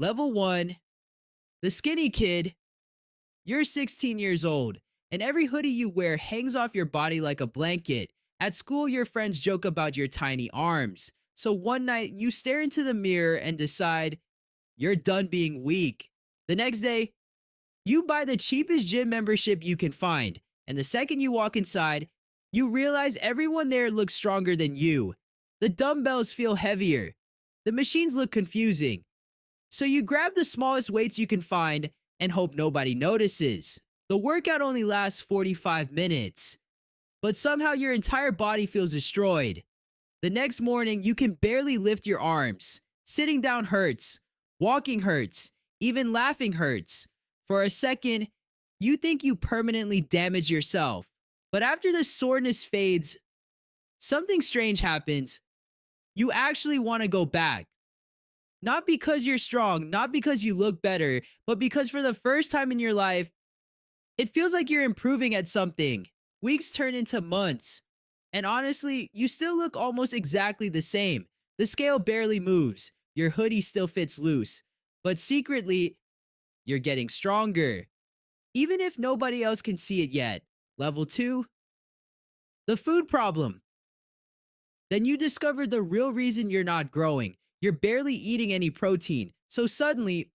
Level 1, the skinny kid. You're 16 years old, and every hoodie you wear hangs off your body like a blanket. At school, your friends joke about your tiny arms. So one night, you stare into the mirror and decide you're done being weak. The next day, you buy the cheapest gym membership you can find, and the second you walk inside, you realize everyone there looks stronger than you. The dumbbells feel heavier. The machines look confusing. So you grab the smallest weights you can find and hope nobody notices. The workout only lasts 45 minutes, but somehow your entire body feels destroyed. The next morning, you can barely lift your arms. Sitting down hurts. Walking hurts. Even laughing hurts. For a second, you think you permanently damage yourself. But after the soreness fades, something strange happens. You actually want to go back. Not because you're strong, not because you look better, but because for the first time in your life, it feels like you're improving at something. Weeks turn into months. And honestly, you still look almost exactly the same. The scale barely moves. Your hoodie still fits loose. But secretly, you're getting stronger. Even if nobody else can see it yet. Level 2, the food problem. Then you discover the real reason you're not growing. You're barely eating any protein. So suddenly,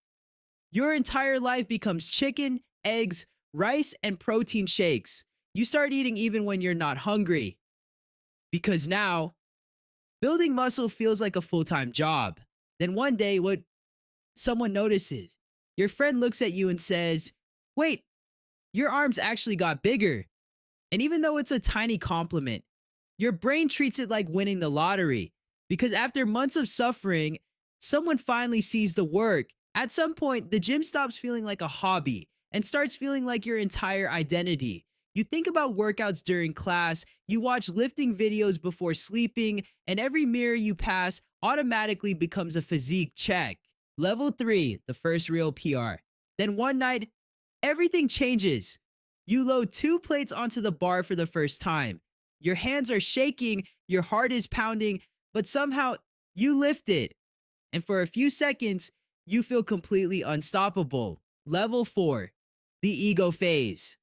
your entire life becomes chicken, eggs, rice, and protein shakes. You start eating even when you're not hungry. Because now, building muscle feels like a full-time job. Then one day, someone notices. Your friend looks at you and says, "Wait, your arms actually got bigger." And even though it's a tiny compliment, your brain treats it like winning the lottery. Because after months of suffering, someone finally sees the work. At some point, the gym stops feeling like a hobby and starts feeling like your entire identity. You think about workouts during class, you watch lifting videos before sleeping, and every mirror you pass automatically becomes a physique check. Level 3, the first real PR. Then one night, everything changes. You load 2 plates onto the bar for the first time. Your hands are shaking, your heart is pounding, but somehow you lift it. And for a few seconds, you feel completely unstoppable. Level 4, the ego phase.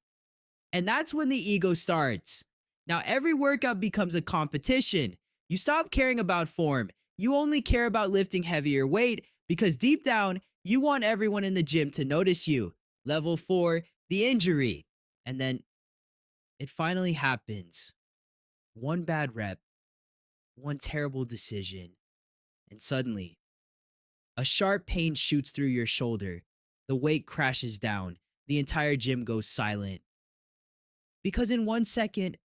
And that's when the ego starts. Now every workout becomes a competition. You stop caring about form. You only care about lifting heavier weight because deep down, you want everyone in the gym to notice you. Level 4, the injury. And then it finally happens. One bad rep, one terrible decision, and suddenly, a sharp pain shoots through your shoulder. The weight crashes down. The entire gym goes silent. Because in 1 second,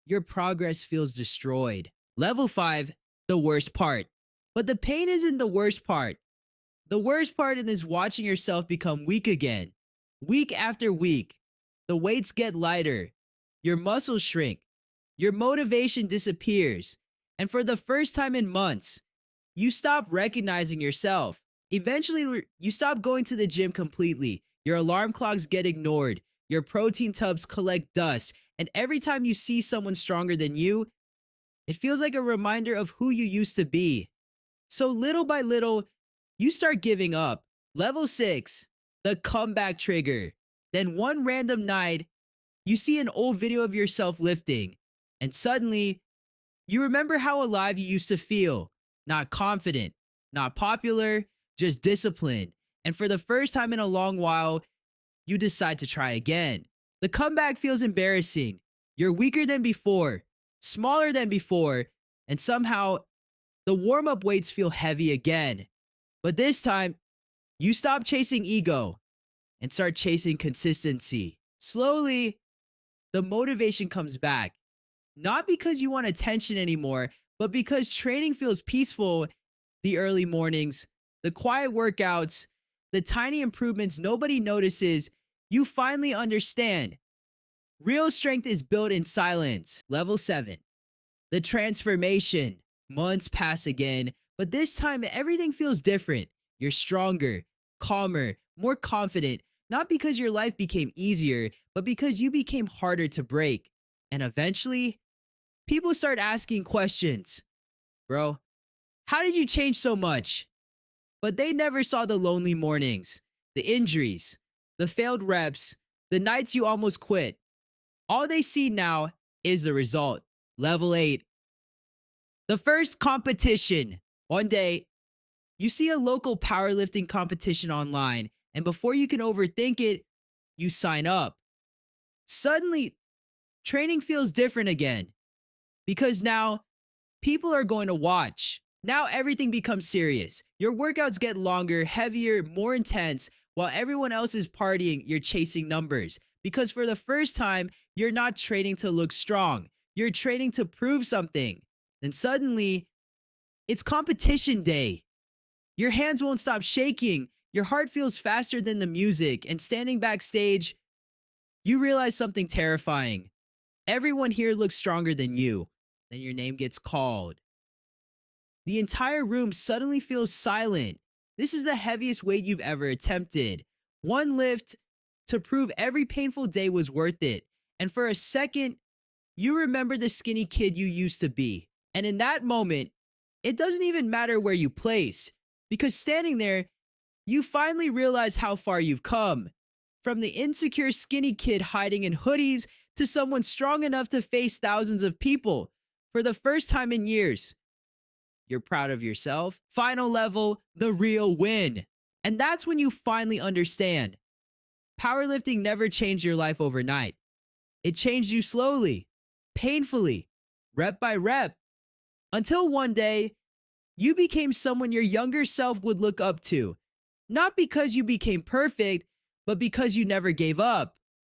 your progress feels destroyed. Level 5, the worst part. But the pain isn't the worst part. The worst part is watching yourself become weak again. Week after week, the weights get lighter. Your muscles shrink. Your motivation disappears. And for the first time in months, you stop recognizing yourself. Eventually, you stop going to the gym completely. Your alarm clocks get ignored. Your protein tubs collect dust. And every time you see someone stronger than you, it feels like a reminder of who you used to be. So little by little, you start giving up. Level 6, the comeback trigger. Then one random night, you see an old video of yourself lifting. And suddenly, you remember how alive you used to feel. Not confident, not popular, just disciplined. And for the first time in a long while, you decide to try again. The comeback feels embarrassing. You're weaker than before, smaller than before, and somehow the warm-up weights feel heavy again. But this time, you stop chasing ego and start chasing consistency. Slowly, the motivation comes back. Not because you want attention anymore, but because training feels peaceful. The early mornings, the quiet workouts, the tiny improvements nobody notices, you finally understand. Real strength is built in silence. Level 7, the transformation. Months pass again, but this time everything feels different. You're stronger, calmer, more confident, not because your life became easier, but because you became harder to break. And eventually, people start asking questions. Bro, how did you change so much? But they never saw the lonely mornings, the injuries, the failed reps, the nights you almost quit. All they see now is the result. Level 8. The first competition. One day, you see a local powerlifting competition online, and before you can overthink it, you sign up. Suddenly, training feels different again because now people are going to watch. Now everything becomes serious. Your workouts get longer, heavier, more intense. While everyone else is partying, you're chasing numbers. Because for the first time, you're not training to look strong. You're training to prove something. Then suddenly, it's competition day. Your hands won't stop shaking. Your heart feels faster than the music. And standing backstage, you realize something terrifying. Everyone here looks stronger than you. Then your name gets called. The entire room suddenly feels silent. This is the heaviest weight you've ever attempted. One lift to prove every painful day was worth it. And for a second, you remember the skinny kid you used to be. And in that moment, it doesn't even matter where you place, because standing there, you finally realize how far you've come. From the insecure skinny kid hiding in hoodies to someone strong enough to face thousands of people for the first time in years. You're proud of yourself. Final level, the real win. And that's when you finally understand. Powerlifting never changed your life overnight. It changed you slowly, painfully, rep by rep, until one day, you became someone your younger self would look up to. Not because you became perfect, but because you never gave up.